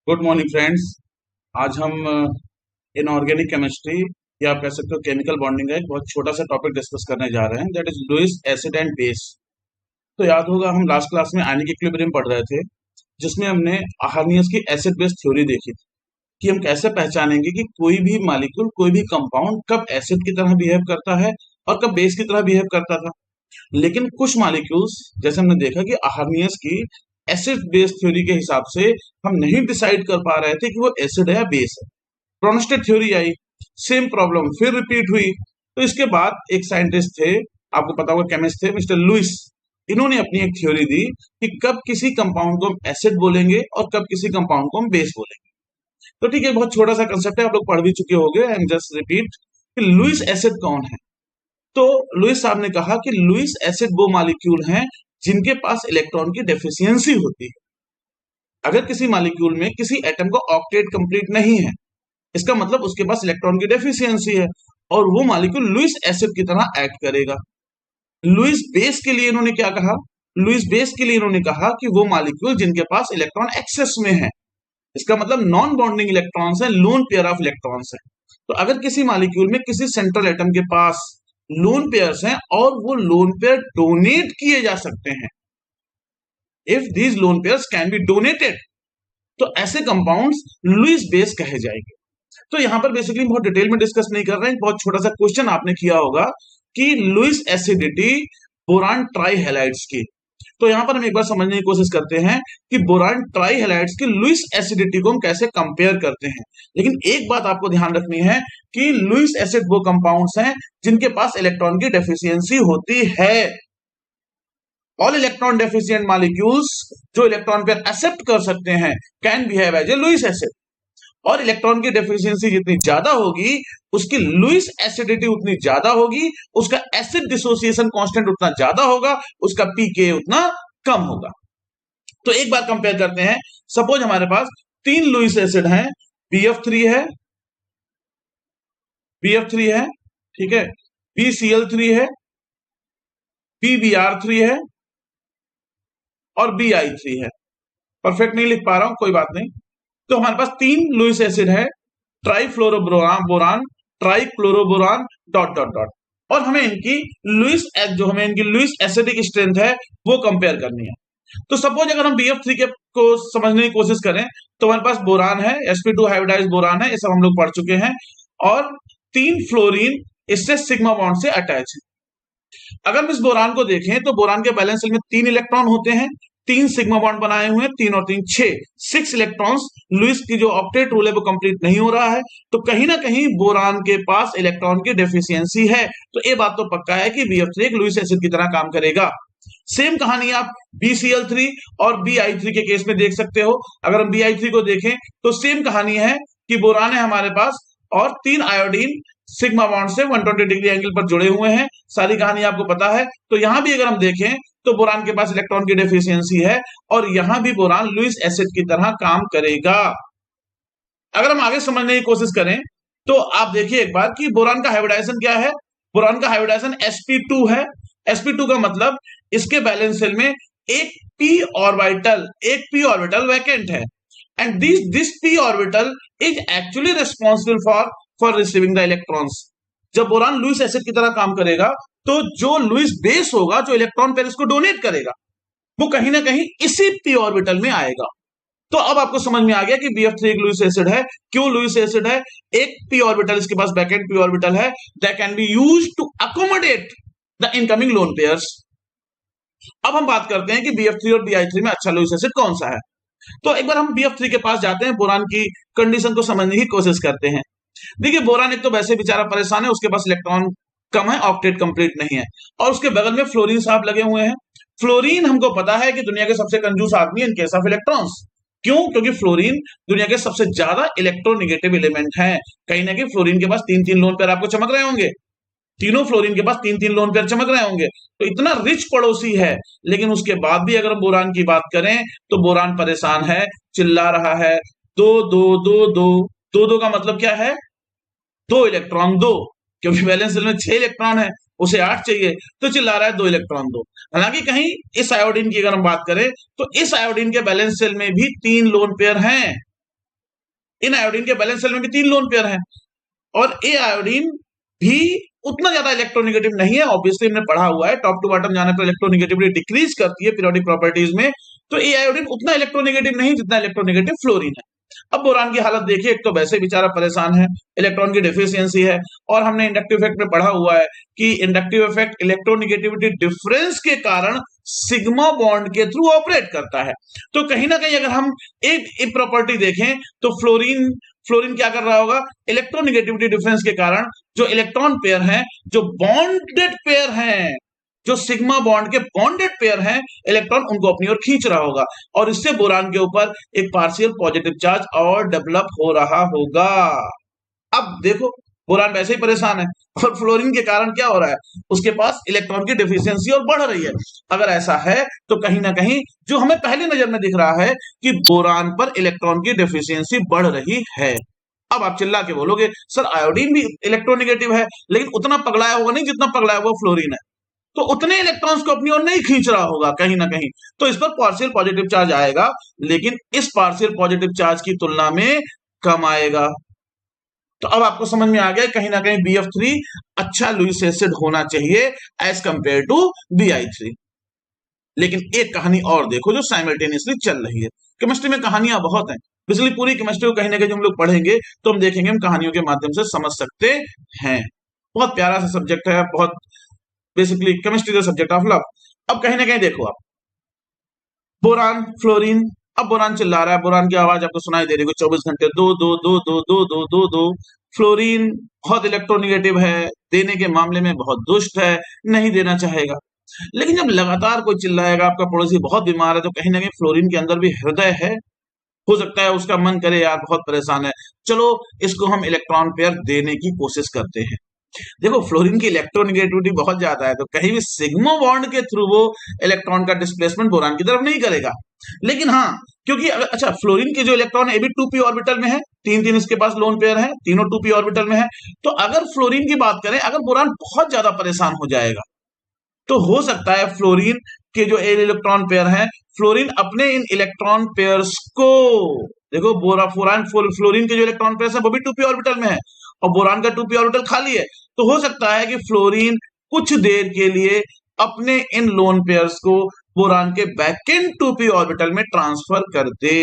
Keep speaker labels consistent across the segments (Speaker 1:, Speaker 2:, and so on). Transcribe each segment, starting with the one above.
Speaker 1: Good morning friends. आज हम inorganic chemistry या आप कह सकते हो केमिकल बॉन्डिंग का एक बहुत छोटा सा टॉपिक डिस्कस करने जा रहे हैं, that is Lewis acid and base. तो याद होगा हम लास्ट क्लास में आयनिक इक्विलिब्रियम पढ़ रहे थे, जिसमें हमने आर्नियस की एसिड बेस थ्योरी देखी थी कि हम कैसे पहचानेंगे कि कोई भी मॉलिक्यूल, कोई भी कंपाउंड कब एसिड की तरह बिहेव करता है और कब बेस की तरह बिहेव करता था। लेकिन कुछ मॉलिक्यूल्स, जैसे हमने देखा कि आर्नियस की एसिड बेस थ्योरी के हिसाब से हम नहीं डिसाइड कर पा रहे थे कि वो एसिड है या बेस है। प्रोनोस्टेट थ्योरी आई, सेम प्रॉब्लम फिर रिपीट हुई। तो इसके बाद एक साइंटिस्ट थे, आपको पता होगा केमिस्ट थे, मिस्टर लुईस। इन्होंने अपनी एक थ्योरी दी कि कब किसी कंपाउंड को हम एसिड बोलेंगे और कब किसी कंपाउंड को हम बेस बोलेंगे। तो ठीक है, बहुत छोटा सा कंसेप्ट है, आप लोग पढ़ भी चुके होंगे। आई एम जस्ट रिपीट कि लुईस एसिड कौन है। तो लुईस साहब ने कहा कि लुईस एसिड वो मॉलिक्यूल हैं जिनके पास इलेक्ट्रॉन की डेफिशिएंसी होती है। अगर किसी मॉलिक्यूल में किसी एटम को ऑक्टेट कंप्लीट नहीं है, इसका मतलब उसके पास इलेक्ट्रॉन की डेफिशिएंसी है और वो मॉलिक्यूल लुईस एसिड की तरह एक्ट करेगा। लुईस बेस के लिए इन्होंने क्या कहा? लुईस बेस के लिए इन्होंने कहा कि वो मॉलिक्यूल जिनके पास इलेक्ट्रॉन एक्सेस में है, इसका मतलब नॉन बॉन्डिंग इलेक्ट्रॉन्स है, लोन पेयर ऑफ इलेक्ट्रॉन्स है। तो अगर किसी मॉलिक्यूल में किसी सेंट्रल एटम के पास लोन पेयर्स हैं और वो लोन पेयर डोनेट किए जा सकते हैं, if these lone pairs can be donated, तो ऐसे कंपाउंड्स लुईस बेस कहे जाएंगे। तो यहां पर बेसिकली बहुत डिटेल में डिस्कस नहीं कर रहे हैं, बहुत छोटा सा क्वेश्चन आपने किया होगा कि लुईस एसिडिटी बोरान ट्राइहैलाइड्स की। तो यहां पर हम एक बार समझने की कोशिश करते हैं कि बोरान ट्राइहैलाइड्स की लुईस एसिडिटी को हम कैसे कंपेयर करते हैं। लेकिन एक बात आपको ध्यान रखनी है कि लुईस एसिड वो कंपाउंड्स हैं जिनके पास इलेक्ट्रॉन की डेफिशिएंसी होती है। ऑल इलेक्ट्रॉन डेफिशिएंट मॉलिक्यूल्स जो इलेक्ट्रॉन पेयर एक्सेप्ट कर सकते हैं can behave as a Lewis acid, और इलेक्ट्रॉन की डेफिशिएंसी जितनी ज्यादा होगी उसकी लुईस एसिडिटी उतनी ज्यादा होगी, उसका एसिड डिसोसिएशन कांस्टेंट उतना ज्यादा होगा, उसका पीके उतना कम होगा। तो एक बार कंपेयर करते हैं। सपोज हमारे पास 3 लुईस एसिड हैं, BF3 है, BF3 है, ठीक है, BCl3 है, PBr3 है और BI3 है। परफेक्ट नहीं लिख पा रहा हूं, कोई बात नहीं। तो हमारे पास 3 लुईस एसिड है, ट्राइफ्लोरोबोरान, ट्राइक्लोरोबोरान, डॉट डॉट डॉट, और हमें इनकी लुईस एसिडिक स्ट्रेंथ है वो कंपेयर करनी है। तो सपोज अगर हम BF3 को समझने की कोशिश करें तो हमारे पास बोरान है, sp2 हाइब्रिडाइज बोरान है, ये सब हम लोग पढ़ चुके हैं, और 3 फ्लोरीन इससे सिग्मा बॉन्ड से अटैच है। अगर हम इस बोरान को देखें तो बोरान के बैलेंस शेल में 3 इलेक्ट्रॉन होते हैं, 3 सिग्मा बॉन्ड बनाए हुए हैं, 3 और 3 6 इलेक्ट्रॉन्स। लुईस की जो ऑक्टेट रूल है वो कंप्लीट नहीं हो रहा है, तो कहीं ना कहीं बोरान के पास इलेक्ट्रॉन की डेफिशिएंसी है। तो ये बात तो पक्का है कि BF3 एक लुईस एसिड की तरह काम करेगा। सेम कहानी आप BCl3 और BI3 के केस में देख सकते हो। अगर हम BI3 को देखें तो सेम कहानी है कि बोरान है हमारे पास और 3 आयोडीन सिग्मा बॉन्ड से 120 डिग्री एंगल पर जुड़े हुए हैं। सारी कहानी आपको पता है। तो यहां भी अगर हम देखें तो बोरान के पास इलेक्ट्रॉन की डेफिशिएंसी है और यहां भी बोरान लुईस एसिड की तरह काम करेगा। अगर हम आगे समझने की कोशिश करें तो आप देखिए एक बार कि बोरान का हाइब्रिडाइजेशन क्या है। बोरान का हाइब्रिडाइजेशन sp2 है। sp2 का मतलब इसके बैलेंस शेल में एक p ऑर्बिटल वैकेंट है, and this p orbital is actually responsible for receiving the electrons. जब बोरान लुईस एसिड की तरह काम करेगा तो जो लुईस बेस होगा, जो इलेक्ट्रॉन पेयर इसको डोनेट करेगा, वो कहीं ना कहीं इसी p ऑर्बिटल में आएगा। तो अब आपको समझ में आ गया कि BF3 एक लुईस एसिड है। क्यों लुईस एसिड है? एक p ऑर्बिटल इसके पास बैकेंड p ऑर्बिटल है, that can be used to accommodate the incoming lone pairs. अब हम बात करते हैं कि BF3 और BI3 में अच्छा लुईस एसिड कौन सा है। तो एक बार हम BF3 के पास जाते हैं, बोरान की कंडीशन को समझने की कोशिश करते हैं। देखिए बोरान एक तो वैसे बेचारा परेशान है, उसके पास इलेक्ट्रॉन कम है, ऑक्टेट कंप्लीट नहीं है, और उसके बगल में फ्लोरीन साहब लगे हुए हैं। फ्लोरीन हमको पता है कि दुनिया के सबसे कंजूस आदमी इन केस ऑफ इलेक्ट्रॉन्स। क्यों? क्योंकि फ्लोरीन दुनिया के सबसे ज्यादा इलेक्ट्रोनेगेटिव एलिमेंट है। कहीं ना कहीं फ्लोरीन के पास 3-3 लोन पेयर आपको चमक रहे होंगे, तीनों फ्लोरीन के पास 3-3 लोन पेयर चमक रहे होंगे। तो इतना रिच पड़ोसी है, लेकिन उसके बाद भी अगर हम बोरान की बात करें तो बोरान परेशान है, चिल्ला रहा है, दो दो दो दो दो दो का मतलब क्या है? 2 इलेक्ट्रॉन दो, क्योंकि बैलेंस शेल में 6 इलेक्ट्रॉन है, उसे 8 चाहिए, तो चिल्ला रहा है 2 इलेक्ट्रॉन दो। हालांकि कहीं इस आयोडीन की अगर हम बात करें तो इस आयोडीन के बैलेंस शेल में भी 3 लोन पेयर हैं, इन आयोडीन के बैलेंस शेल में भी 3 लोन पेयर हैं और ए आयोडीन भी उतना ज्यादा इलेक्ट्रोनेगेटिव नहीं है। ऑब्वियसली हमने पढ़ा हुआ है टॉप टू बॉटम जाने पर इलेक्ट्रोनेगेटिविटी डिक्रीज करती है पीरियोडिक प्रॉपर्टीज में, तो ए आयोडीन उतना इलेक्ट्रोनेगेटिव नहीं जितना इलेक्ट्रोनेगेटिव फ्लोरीन है। अब बोरान की हालत देखिए, एक तो वैसे बेचारा परेशान है, इलेक्ट्रॉन की डेफिशिएंसी है, और हमने इंडक्टिव इफेक्ट में पढ़ा हुआ है कि इंडक्टिव इफेक्ट इलेक्ट्रोनेगेटिविटी डिफरेंस के कारण सिग्मा बॉन्ड के थ्रू ऑपरेट करता है। तो कहीं ना कहीं अगर हम एक प्रॉपर्टी देखें तो फ्लोरीन फ्लोरीन क्या कर रहा होगा, इलेक्ट्रोनेगेटिविटी डिफरेंस के कारण जो इलेक्ट्रॉन पेयर हैं, जो बॉन्डेड पेयर हैं, जो सिग्मा बॉन्ड के बॉन्डेड पेयर हैं, इलेक्ट्रॉन उनको अपनी ओर खींच रहा होगा और इससे बोरान के ऊपर एक पार्शियल पॉजिटिव चार्ज और डेवलप हो रहा होगा। अब देखो बोरान वैसे ही परेशान है और फ्लोरीन के कारण क्या हो रहा है, उसके पास इलेक्ट्रॉन की डेफिशिएंसी और बढ़ रही है। अगर ऐसा है तो कहीं ना कहीं जो हमें पहली नजर में दिख रहा है कि बोरान पर इलेक्ट्रॉन की डेफिशिएंसी बढ़ रही है। अब आप चिल्ला के बोलोगे सर आयोडीन भी इलेक्ट्रोनेगेटिव है लेकिन उतना पगलाया होगा नहीं जितना पगलाया हुआ फ्लोरीन है, तो उतने इलेक्ट्रॉन्स को अपनी ओर नहीं खींच रहा होगा कहीं ना कहीं, तो इस पर पार्शियल पॉजिटिव चार्ज आएगा, लेकिन इस पार्शियल पॉजिटिव चार्ज की तुलना में कम आएगा। तो अब आपको समझ में आ गया कहीं ना कहीं BF3 अच्छा लुईस एसिड होना चाहिए एज कंपेयर टू BI3। लेकिन एक कहानी और देखो जो साइमल्टेनियसली चल रही है। केमिस्ट्री में कहानियां बहुत हैं, इसलिए पूरी केमिस्ट्री को कहीं ना कहीं हम लोग पढ़ेंगे तो हम देखेंगे, हम कहानियों के माध्यम से समझ सकते हैं। बहुत प्यारा सा सब्जेक्ट है, बहुत बेसिकली केमिस्ट्री का सब्जेक्ट ऑफ लव। अब कहीं ना कहीं देखो आप बोरान फ्लोरीन, अब बोरान चिल्ला रहा है, बोरान की आवाज आपको सुनाई दे रही है 24 घंटे, दो दो दो दो दो दो दो दो। फ्लोरीन बहुत इलेक्ट्रोनेगेटिव है, देने के मामले में बहुत दुष्ट है, नहीं देना चाहेगा। लेकिन जब लगातार कोई चिल्लाएगा, आपका पड़ोसी बहुत बीमार है, तो कहीं ना कहीं फ्लोरीन के अंदर भी हृदय है, हो सकता है उसका मन करे यार बहुत परेशान है, चलो इसको हम इलेक्ट्रॉन पेयर देने की कोशिश करते हैं। देखो फ्लोरीन की इलेक्ट्रोनेगेटिविटी बहुत ज्यादा है, तो कहीं भी सिग्मा बॉन्ड के थ्रू वो इलेक्ट्रॉन का डिस्प्लेसमेंट बोरान की तरफ नहीं करेगा। लेकिन हाँ, क्योंकि अगर अच्छा फ्लोरीन के जो इलेक्ट्रॉन है ये भी 2p ऑर्बिटल में है, तीन तीन इसके पास लोन पेयर है, तीनों 2p ऑर्बिटल में है, तो अगर फ्लोरीन की बात करें, अगर बोरान बहुत ज्यादा परेशान हो जाएगा तो हो सकता है फ्लोरीन के जो इलेक्ट्रॉन पेयर हैं, फ्लोरीन अपने इन इलेक्ट्रॉन पेयर्स को, देखो फ्लोरीन के जो इलेक्ट्रॉन पेयर्स हैं वो भी 2p ऑर्बिटल में है और बोरान का 2p ऑर्बिटल खाली है, तो हो सकता है कि फ्लोरीन कुछ देर के लिए अपने इन लोन पेयर्स को बोरान के बैकेंड 2p ऑर्बिटल में ट्रांसफर कर दे।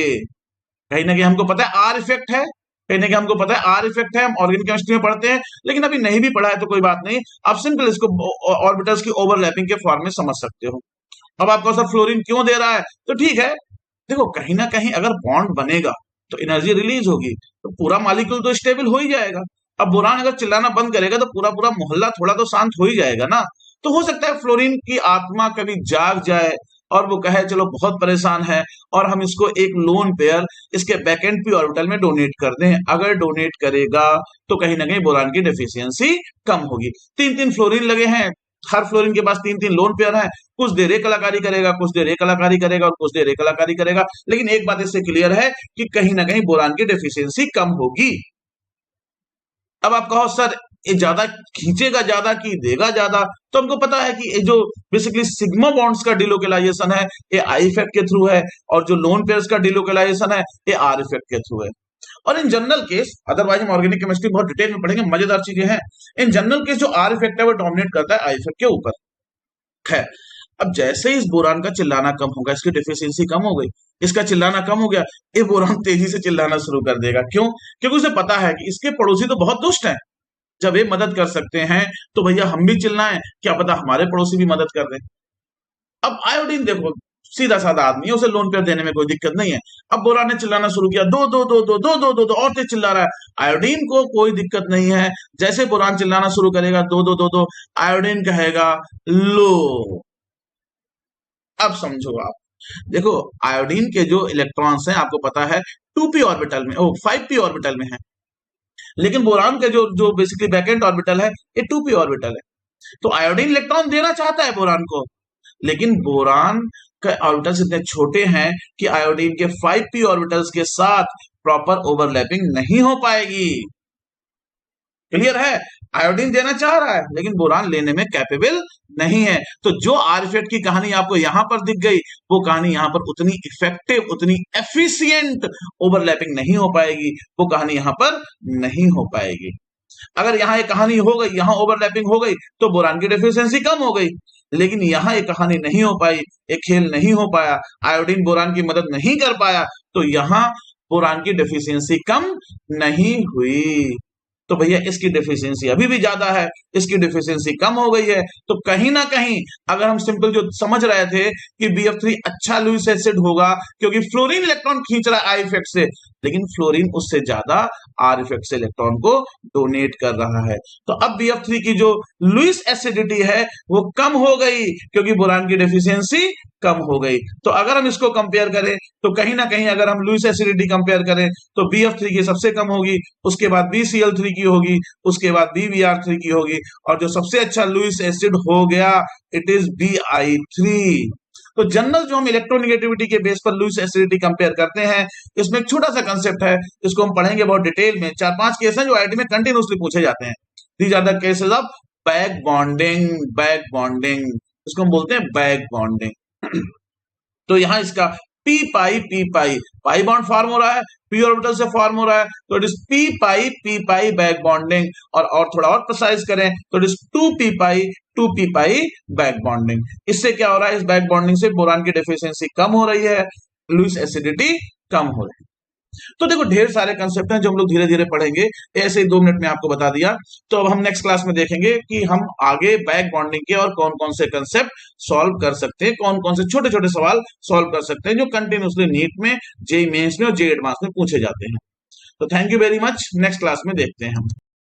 Speaker 1: कहीं ना कहीं हमको पता है आर इफेक्ट है, कहीं ना कहीं हमको पता है आर इफेक्ट है, हम ऑर्गेनिक केमिस्ट्री में पढ़ते हैं, लेकिन अभी नहीं भी पढ़ा है तो कोई बात नहीं, आप सिंपल इसको ऑर्बिटल्स की ओवरलैपिंग के फॉर्म में समझ सकते हो। अब आपको सर फ्लोरीन क्यों दे रहा है, तो ठीक है, देखो कहीं ना कहीं अगर बॉन्ड बनेगा तो एनर्जी रिलीज होगी, तो पूरा मॉलिक्यूल तो स्टेबल हो ही जाएगा। अब बोरान अगर चिल्लाना बंद करेगा तो पूरा पूरा मोहल्ला थोड़ा तो शांत हो ही जाएगा ना। तो हो सकता है फ्लोरीन की आत्मा कभी जाग जाए और वो कहे चलो बहुत परेशान है और हम इसको एक लोन पेयर इसके बैकेंड p ऑर्बिटल में डोनेट कर दें। अगर डोनेट करेगा तो कहीं ना कहीं बोरान की डेफिशिएंसी कम होगी। तीन तीन फ्लोरीन लगे हैं, हर फ्लोरीन के पास तीन तीन लोन पेयर है, कुछ देर एक कलाकारी करेगा, कुछ देर एक कलाकारी करेगा और कुछ देर एक कलाकारी करेगा, लेकिन एक बात इससे क्लियर है कि कहीं ना कहीं बोरान की डेफिशिएंसी कम होगी। अब आप कहो सर ये ज्यादा खींचेगा ज्यादा कि देगा ज्यादा, तो हमको पता है कि ये जो बेसिकली सिग्मा बॉन्ड्स का डिलोकेलाइजेशन है ये आई इफेक्ट के थ्रू है और जो लोन पेयर्स का डिलोकेलाइजेशन है ये आर इफेक्ट के थ्रू है। और इन जनरल केस, अदरवाइज हम ऑर्गेनिक केमिस्ट्री बहुत डिटेल में पढ़ेंगे, मजेदार चीजें हैं। इन जनरल केस जो आर इफेक्ट है वो डोमिनेट करता है आई इफेक्ट के ऊपर। खैर, अब जैसे ही इस बोरान का चिल्लाना कम होगा, इसकी डेफिशिएंसी कम हो गई, इसका चिल्लाना कम हो गया, ये बोरान तेजी से चिल्लाना शुरू कर देगा। क्यों? क्योंकि उसे पता है कि इसके पड़ोसी तो बहुत दुष्ट हैं, जब ये मदद कर सकते हैं तो भैया हम भी चिल्लाएं, क्या पता हमारे पड़ोसी भी मदद कर दें। अब आयोडीन देखो सीधा साधा आदमी है, उसे लोन पेयर देने में कोई दिक्कत नहीं है। अब बोरान ने चिल्लाना शुरू किया, दो दो दो दो दो दो दो दो, और तेज चिल्ला रहा है। आयोडीन को कोई दिक्कत नहीं है, जैसे बोरान चिल्लाना शुरू करेगा दो दो दो दो, आयोडीन कहेगा लो। अब समझो आप, देखो आयोडीन के जो इलेक्ट्रॉन्स हैं आपको पता है 2p ऑर्बिटल में, 5p ऑर्बिटल में है, लेकिन बोरान का जो जो बेसिकली बैकेंड ऑर्बिटल है ये 2p ऑर्बिटल है। तो आयोडीन इलेक्ट्रॉन देना चाहता है बोरान को, लेकिन बोरान के ऑर्बिटल्स इतने छोटे हैं कि आयोडीन के 5p ऑर्बिटल्स के साथ प्रॉपर ओवरलैपिंग नहीं हो पाएगी। क्लियर है? आयोडीन देना चाह रहा है लेकिन बोरान लेने में कैपेबल नहीं है। तो जो आर इफेक्ट की कहानी आपको यहां पर दिख गई, वो कहानी यहां पर उतनी इफेक्टिव, उतनी एफिशिएंट ओवरलैपिंग नहीं हो पाएगी, वो कहानी यहां पर नहीं हो पाएगी। अगर यहाँ एक कहानी हो गई, यहाँ ओवरलैपिंग हो गई, तो बोरान की डेफिशिएंसी कम हो गई। लेकिन यहाँ एक कहानी नहीं हो पाई, एक खेल नहीं हो पाया, आयोडीन बोरान की मदद नहीं कर पाया, तो यहाँ बोरान की डेफिशिएंसी कम नहीं हुई। तो भैया इसकी डेफिशिएंसी अभी भी ज्यादा है, इसकी डेफिशिएंसी कम हो गई है। तो कहीं ना कहीं अगर हम सिंपल जो समझ रहे थे कि BF3 अच्छा लुईस एसिड होगा क्योंकि फ्लोरीन इलेक्ट्रॉन खींच रहा है आई इफेक्ट से, लेकिन फ्लोरीन उससे ज्यादा आर इफेक्ट से इलेक्ट्रॉन को डोनेट कर रहा है। तो अब BF3 की जो लुईस एसिडिटी है वो कम हो गई क्योंकि बोरान की डेफिशिएंसी कम हो गई। तो अगर हम इसको कंपेयर करें तो कहीं ना कहीं अगर हम लुईस एसिडिटी कंपेयर करें तो BF3 की सबसे कम होगी, उसके बाद BCl3 की होगी, उसके बाद BBr3 की होगी, और जो सबसे अच्छा लुईस एसिड हो गया इट इज Bi3। तो जनरल जो हम इलेक्ट्रोनिगेटिविटी के बेस पर लुईस एसिडिटी कंपेयर करते हैं, इसमें एक छोटा सा कंसेप्ट है, इसको हम पढ़ेंगे बहुत डिटेल में। 4-5 केस हैं जो आईआईटी में कंटिन्यूसली पूछे जाते हैं। These are the cases of back bonding. Back bonding इसको हम बोलते हैं बैक बॉन्डिंग। तो यहां इसका पी पाई बॉन्ड फॉर्म हो रहा है, पी ऑर्बिटल से फॉर्म हो रहा है, तो it is P pi back bonding. और थोड़ा और प्रिसाइज करें तो it is 2p pi back bonding. इससे क्या हो रहा है, इस बैक बॉन्डिंग से बोरान की डेफिशिएंसी कम हो रही है, लुईस एसिडिटी कम हो रही है। तो देखो ढेर सारे कंसेप्ट हैं जो हम लोग धीरे धीरे पढ़ेंगे, ऐसे ही 2 मिनट में आपको बता दिया। तो अब हम नेक्स्ट क्लास में देखेंगे कि हम आगे बैक बॉन्डिंग के और कौन कौन से कंसेप्ट सॉल्व कर सकते हैं, कौन कौन से छोटे छोटे सवाल सॉल्व कर सकते हैं जो कंटिन्यूसली नीट में, जेईई मेंस में और जेईई एडवांस में पूछे जाते हैं। तो thank you very much, next class में देखते हैं हम।